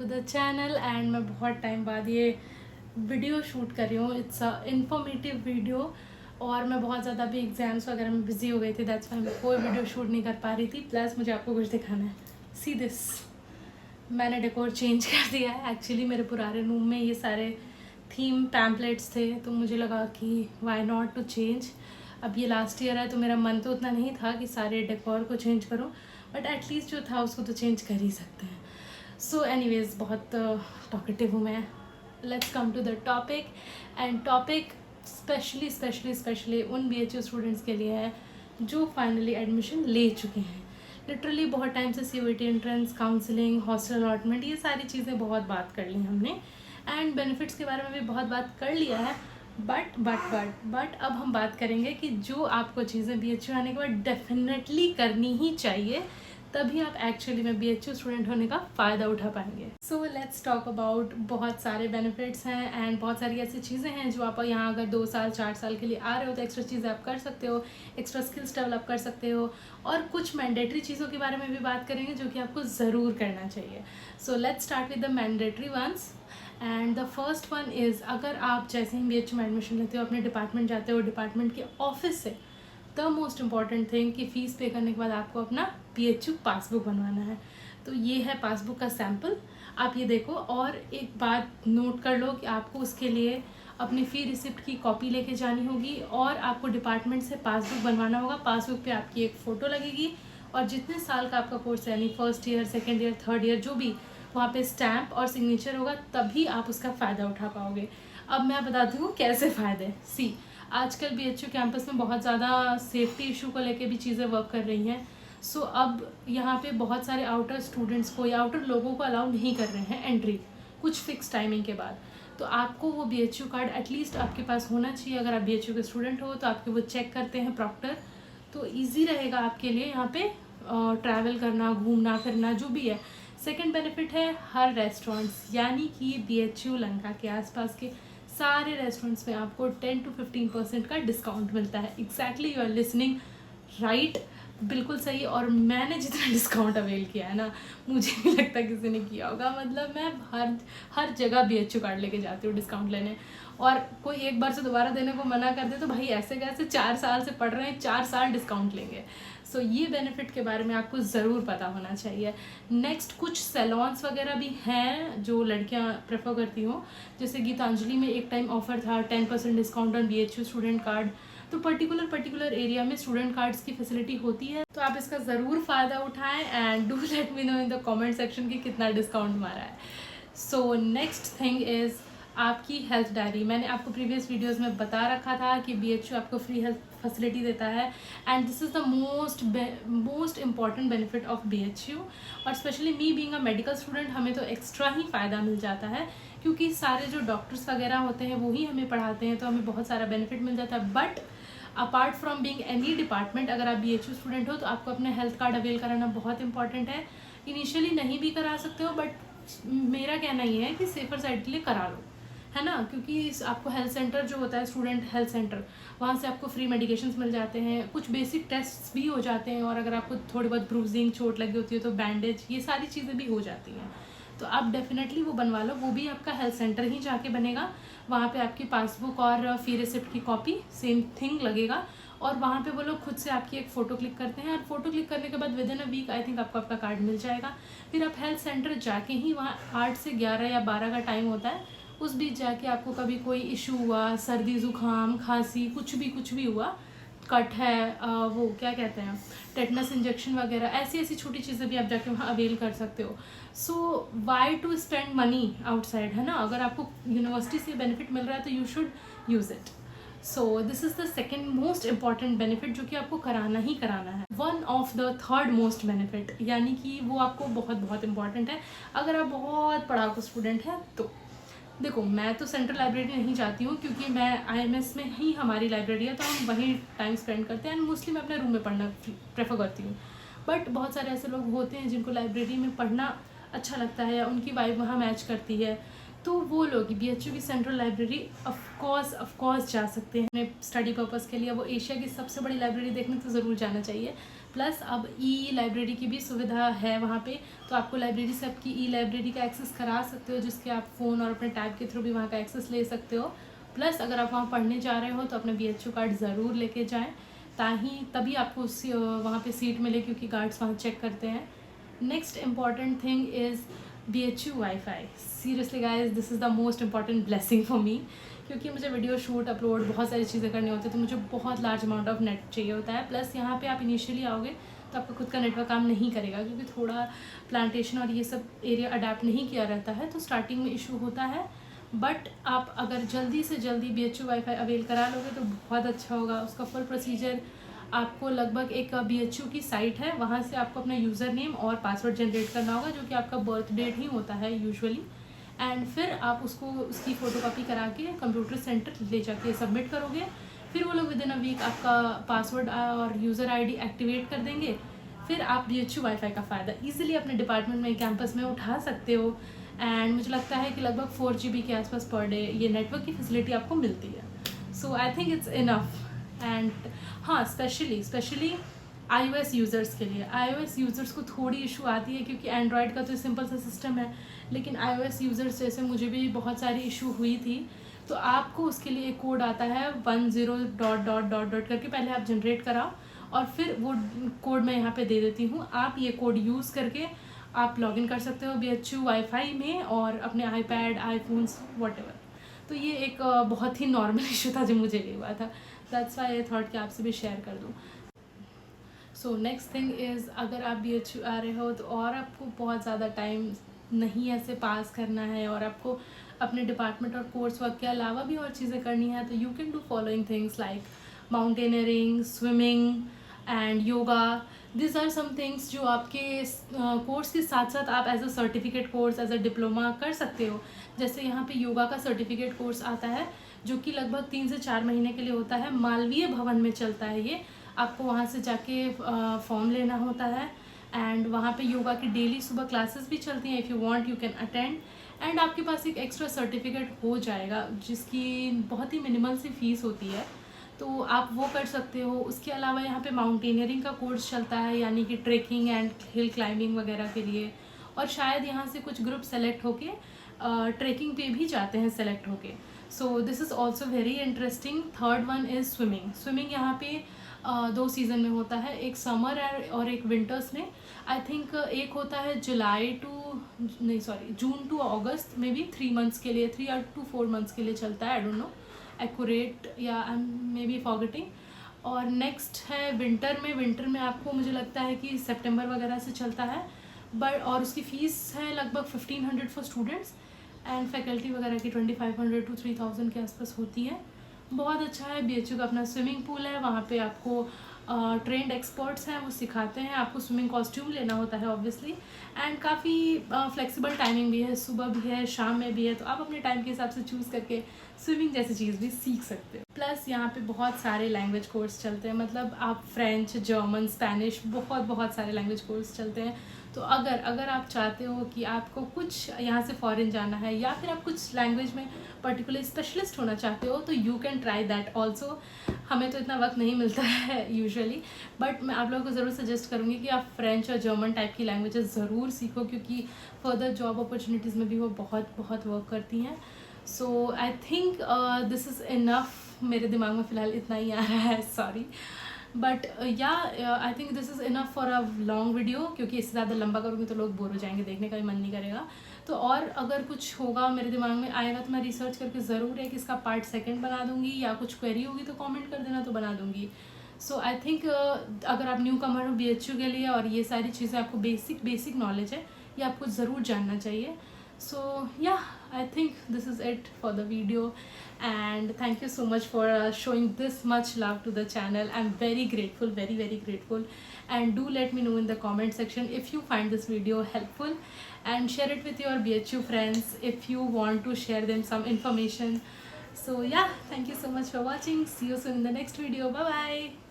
To the channel and मैं बहुत time बाद ये वीडियो शूट कर रही हूँ। इट्स अ इन्फॉर्मेटिव वीडियो और मैं बहुत ज़्यादा भी एग्ज़ाम्स वगैरह में बिज़ी हो गई थी, दैट्स वाई मैं कोई वीडियो शूट नहीं कर पा रही थी। प्लस मुझे आपको कुछ दिखाना है। सी दिस, मैंने डेकोर चेंज कर दिया है। एक्चुअली मेरे पुराने रूम में ये सारे थीम पैम्पलेट्स थे, तो मुझे लगा कि वाई नॉट टू चेंज। अब ये लास्ट ईयर है तो मेरा मन तो उतना नहीं था कि सारे डेकोर को चेंज करूँ, बट एटलीस्ट जो था उसको तो चेंज कर ही सकते हैं। सो एनीवेज, बहुत टॉकेटिव हूँ मैं। Let's come to the topic. And topic specially उन BHU स्टूडेंट्स के लिए है जो फाइनली एडमिशन ले चुके हैं। लिटरली बहुत टाइम से CUET entrance, counselling, hostel allotment, ये सारी चीज़ें बहुत बात कर ली हमने एंड बेनिफिट्स के बारे में भी बहुत बात कर लिया है। बट अब हम बात करेंगे कि जो आपको चीज़ें BHU आने के बाद डेफिनेटली करनी ही चाहिए, तभी आप एक्चुअली में BHU स्टूडेंट होने का फ़ायदा उठा पाएंगे। सो लेट्स टॉक अबाउट, बहुत सारे बेनिफिट्स हैं एंड बहुत सारी ऐसी चीज़ें हैं जो आप यहाँ अगर 2 साल 4 साल के लिए आ रहे हो तो एक्स्ट्रा चीज़ें आप कर सकते हो, एक्स्ट्रा स्किल्स डेवलप कर सकते हो, और कुछ मैंडेटरी चीज़ों के बारे में भी बात करेंगे जो कि आपको ज़रूर करना चाहिए। So let's start with the mandatory ones. And the first one is, अगर आप जैसे ही BHU में एडमिशन लेते हो, अपने डिपार्टमेंट जाते हो, डिपार्टमेंट के ऑफिस से द मोस्ट इम्पॉर्टेंट थिंग कि फ़ीस पे करने के बाद आपको अपना BHU पासबुक बनवाना है। तो ये है पासबुक का सैम्पल, आप ये देखो। और एक बात नोट कर लो कि आपको उसके लिए अपनी फ़ी रिसिप्ट की कॉपी लेके जानी होगी और आपको डिपार्टमेंट से पासबुक बनवाना होगा। पासबुक पे आपकी एक फ़ोटो लगेगी और जितने साल का आपका कोर्स है, यानी first year, second year, third year, जो भी, वहाँ पे स्टैम्प और सिग्नेचर होगा, तभी आप उसका फ़ायदा उठा पाओगे। अब मैं बताती हूँ कैसे फ़ायदे। सी, आजकल BHU कैंपस में बहुत ज़्यादा सेफ्टी इशू को लेके भी चीज़ें वर्क कर रही हैं। सो अब यहाँ पे बहुत सारे आउटर स्टूडेंट्स को या आउटर लोगों को अलाउ नहीं कर रहे हैं एंट्री कुछ फिक्स टाइमिंग के बाद। तो आपको वो BHU कार्ड एटलीस्ट आपके पास होना चाहिए। अगर आप BHU के स्टूडेंट हो तो आपके वो चेक करते हैं प्रॉक्टर, तो ईजी रहेगा आपके लिए यहाँ पे ट्रैवल करना, घूमना फिरना, जो भी है। सेकेंड बेनिफिट है हर रेस्टोरेंट्स, यानी कि BHU लंका के आसपास के सारे रेस्टोरेंट्स में आपको 10 to 15% का डिस्काउंट मिलता है। Exactly, you are listening right, बिल्कुल सही। और मैंने जितना डिस्काउंट अवेल किया है ना, मुझे नहीं लगता किसी ने किया होगा। मतलब मैं हर जगह BHU कार्ड लेके जाती हूँ डिस्काउंट लेने, और कोई एक बार से दोबारा देने को मना कर दे तो भाई ऐसे कैसे, 4 साल से पढ़ रहे हैं, 4 साल डिस्काउंट लेंगे। सो ये बेनिफिट के बारे में आपको ज़रूर पता होना चाहिए। नेक्स्ट, कुछ सैलॉन्स वगैरह भी हैं जो लड़कियां प्रेफर करती हों। जैसे गीतांजलि में एक टाइम ऑफर था 10% discount on BHU student card. तो पर्टिकुलर एरिया में स्टूडेंट कार्ड्स की फैसिलिटी होती है, तो आप इसका ज़रूर फ़ायदा उठाएं and do let me know in the comment section कि कितना डिस्काउंट मारा है। सो नेक्स्ट थिंग इज़ आपकी हेल्थ डायरी। मैंने आपको प्रीवियस वीडियोस में बता रखा था कि BHU आपको फ्री हेल्थ फैसिलिटी देता है and this is the most important benefit of BHU। और specially me being a medical student, हमें तो एक्स्ट्रा ही फ़ायदा मिल जाता है, क्योंकि सारे जो डॉक्टर्स वगैरह होते हैं वो ही हमें पढ़ाते हैं, तो हमें बहुत सारा बेनिफिट मिल जाता है। But apart from being any department, अगर आप BHU स्टूडेंट हो तो आपको अपना हेल्थ कार्ड अवेल कराना बहुत इंपॉर्टेंट है। इनिशियली नहीं भी करा सकते हो, बट मेरा कहना ये है कि सेफर साइड के लिए करा लो, है ना, क्योंकि आपको हेल्थ सेंटर जो होता है, स्टूडेंट हेल्थ सेंटर, वहाँ से आपको फ्री मेडिकेशंस मिल जाते हैं, कुछ बेसिक टेस्ट्स भी हो जाते हैं, और अगर आपको थोड़ी बहुत ब्रूजिंग, चोट लगी होती है तो बैंडेज, ये सारी चीज़ें भी हो जाती हैं। तो आप डेफिनेटली वो बनवा लो, वो भी आपका हेल्थ सेंटर ही जाके बनेगा। वहाँ पे आपकी पासबुक और फी रिसिप्ट की कॉपी सेम थिंग लगेगा, और वहाँ पे वो लोग खुद से आपकी एक फ़ोटो क्लिक करते हैं, और फोटो क्लिक करने के बाद within a week I think आपको आपका कार्ड मिल जाएगा। फिर आप हेल्थ सेंटर जाके ही, वहाँ 8 से 11 या 12 का टाइम होता है, उस बीच जाके आपको कभी कोई इशू हुआ, सर्दी ज़ुकाम खांसी, कुछ भी हुआ, कट है, वो क्या कहते हैं, टेटनस इंजेक्शन वगैरह, ऐसी छोटी चीज़ें भी आप जाके वहाँ अवेल कर सकते हो। So why to spend money outside, है ना। अगर आपको यूनिवर्सिटी से बेनिफिट मिल रहा है तो you should use it. So this is the second most important benefit जो कि आपको कराना ही कराना है। One of the third most benefit, यानी कि वो आपको बहुत इम्पॉर्टेंट है अगर आप बहुत पढ़ाकू स्टूडेंट हैं तो। देखो, मैं तो सेंट्रल लाइब्रेरी नहीं जाती हूँ, क्योंकि मैं IMS में ही हमारी लाइब्रेरी है, तो हम वहीं टाइम स्पेंड करते हैं एंड मोस्टली मैं अपने रूम में पढ़ना प्रेफर करती हूँ। बट बहुत सारे ऐसे लोग होते हैं जिनको लाइब्रेरी में पढ़ना अच्छा लगता है या उनकी वाइब वहाँ मैच करती है, तो वो लोग BHU की सेंट्रल लाइब्रेरी ऑफ कोर्स जा सकते हैं अपने स्टडी पर्पज़ के लिए। वो एशिया की सबसे बड़ी लाइब्रेरी देखने तो ज़रूर जाना चाहिए। प्लस अब लाइब्रेरी की भी सुविधा है वहाँ पे, तो आपको लाइब्रेरी से आपकी लाइब्रेरी का एक्सेस करा सकते हो, जिसके आप फ़ोन और अपने टैब के थ्रू भी वहाँ का एक्सेस ले सकते हो। प्लस अगर आप वहाँ पढ़ने जा रहे हो तो अपना BHU कार्ड ज़रूर लेके जाएँ, तभी आपको वहाँ पे सीट मिले, क्योंकि गार्ड्स वहाँ चेक करते हैं। Next important thing is BHU wifi. Seriously guys, this is the most important blessing for me, क्योंकि मुझे वीडियो शूट अपलोड बहुत सारी चीज़ें करनी होती है, तो मुझे बहुत लार्ज अमाउंट ऑफ नेट चाहिए होता है। प्लस यहाँ पे आप इनिशियली आओगे तो आपका खुद का नेटवर्क काम नहीं करेगा, क्योंकि थोड़ा प्लांटेशन और ये सब एरिया अडेप्ट नहीं किया रहता है, तो स्टार्टिंग में इशू होता है। बट आप अगर जल्दी से जल्दी BHU वाईफाई अवेल करा लोगे तो बहुत अच्छा होगा। उसका फुल प्रोसीजर आपको लगभग एक BHU की साइट है, वहाँ से आपको अपना यूज़र नेम और पासवर्ड जनरेट करना होगा, जो कि आपका बर्थ डेट ही होता है यूजुअली। एंड फिर आप उसकी फ़ोटोकॉपी करा के कंप्यूटर सेंटर ले जाके सबमिट करोगे। फिर वो लोग विदिन अ वीक आपका पासवर्ड और यूज़र ID एक्टिवेट कर देंगे। फिर आप BHU वाईफाई का फ़ायदा ईजिली अपने डिपार्टमेंट में, कैंपस में उठा सकते हो। एंड मुझे लगता है कि लगभग 4 GB के आसपास पर डे ये नेटवर्क की फैसिलिटी आपको मिलती है। So I think it's enough. And हाँ, स्पेशली iOS यूज़र्स के लिए, iOS यूज़र्स को थोड़ी इशू आती है, क्योंकि एंड्रॉयड का तो सिंपल सा सिस्टम है, लेकिन iOS यूज़र्स जैसे मुझे भी बहुत सारी इशू हुई थी। तो आपको उसके लिए एक कोड आता है 10 ... करके, पहले आप जनरेट कराओ और फिर वो कोड मैं यहाँ पे दे देती हूँ। आप ये कोड यूज़ करके आप लॉगिन कर सकते हो BHU वाईफाई में और अपने iPad, iPhones, वॉटेवर। तो ये एक बहुत ही नॉर्मल इशू था जो मुझे भी हुआ था, दैट्स वाई आई थॉट कि आपसे भी शेयर कर दूँ। सो नेक्स्ट थिंग इज़, अगर आप BHU आ रहे हो तो और आपको बहुत ज़्यादा टाइम नहीं ऐसे पास करना है और आपको अपने डिपार्टमेंट और कोर्स वर्क के अलावा भी और चीज़ें करनी है, तो you can do following things like mountaineering, swimming and yoga. This are some things जो आपके कोर्स के साथ साथ आप as a certificate course, as a diploma कर सकते हो। जैसे यहाँ पे योगा का सर्टिफिकेट कोर्स आता है, जो कि लगभग 3 से 4 महीने के लिए होता है। मालवीय भवन में चलता है ये। आपको वहाँ से जाके फॉर्म लेना होता है एंड वहाँ पे योगा की डेली सुबह क्लासेस भी चलती हैं। If you want you can attend and आपके पास एक एक्स्ट्रा सर्टिफिकेट हो जाएगा, जिसकी बहुत ही मिनिमल सी फीस होती है, तो आप वो कर सकते हो। उसके अलावा यहाँ पे माउंटेनियरिंग का कोर्स चलता है, यानी कि ट्रेकिंग एंड हिल क्लाइंबिंग वगैरह के लिए, और शायद यहाँ से कुछ ग्रुप सेलेक्ट होके ट्रेकिंग पे भी जाते हैं सेलेक्ट होके। So this is also very interesting. Third one is swimming यहाँ पे 2 सीज़न में होता है, एक समर और एक विंटर्स में। आई थिंक एक होता है जून टू अगस्त में भी 3 मंथ्स के लिए, 3 to 4 मंथ्स के लिए चलता है। आई डोंट नो एक्यूरेट, या I am may be forgetting. और नेक्स्ट है विंटर में आपको मुझे लगता है कि सितंबर वगैरह से चलता है, बट और उसकी फ़ीस है लगभग 1500 फॉर स्टूडेंट्स एंड फैकल्टी वगैरह की 2500 to 3000 के आसपास होती है। बहुत अच्छा है। BHU का अपना स्विमिंग पूल है, वहाँ पे आपको ट्रेंड एक्सपर्ट्स हैं, वो सिखाते हैं। आपको स्विमिंग कॉस्ट्यूम लेना होता है ऑब्वियसली, एंड काफ़ी फ्लेक्सिबल टाइमिंग भी है, सुबह भी है, शाम में भी है, तो आप अपने टाइम के हिसाब से चूज़ करके स्विमिंग जैसी चीज़ भी सीख सकते हो। प्लस यहाँ पे बहुत सारे लैंग्वेज कोर्स चलते हैं, मतलब आप फ्रेंच, जर्मन, स्पेनिश, बहुत सारे लैंग्वेज कोर्स चलते हैं। तो अगर आप चाहते हो कि आपको कुछ यहाँ से फॉरेन जाना है, या फिर आप कुछ लैंग्वेज में पर्टिकुलर स्पेशलिस्ट होना चाहते हो, तो you can try that also. हमें तो इतना वक्त नहीं मिलता है यूजुअली, बट मैं आप लोगों को ज़रूर सजेस्ट करूँगी कि आप फ्रेंच और जर्मन टाइप की लैंग्वेजेस ज़रूर सीखो, क्योंकि फर्दर जॉब अपॉर्चुनिटीज़ में भी वो बहुत वर्क करती हैं। So I think this is enough. मेरे दिमाग में फ़िलहाल इतना ही आ रहा है, सॉरी, बट या आई think this is enough for a long video, क्योंकि इससे ज़्यादा लंबा करूँगी तो लोग बोर हो जाएंगे, देखने का भी मन नहीं करेगा। तो और अगर कुछ होगा मेरे दिमाग में आएगा तो मैं रिसर्च करके ज़रूर है कि इसका पार्ट 2 बना दूँगी, या कुछ क्वेरी होगी तो कमेंट कर देना, तो बना दूँगी। सो आई थिंक अगर आप न्यू कमर हो BHU के लिए और ये सारी चीज़ें आपको बेसिक नॉलेज है, ये आपको ज़रूर जानना चाहिए। So yeah, I think this is it for the video, and thank you so much for showing this much love to the channel. I'm very grateful, very grateful, and do let me know in the comment section if you find this video helpful, and share it with your BHU friends if you want to share them some information. So yeah, thank you so much for watching. See you soon in the next video. Bye bye.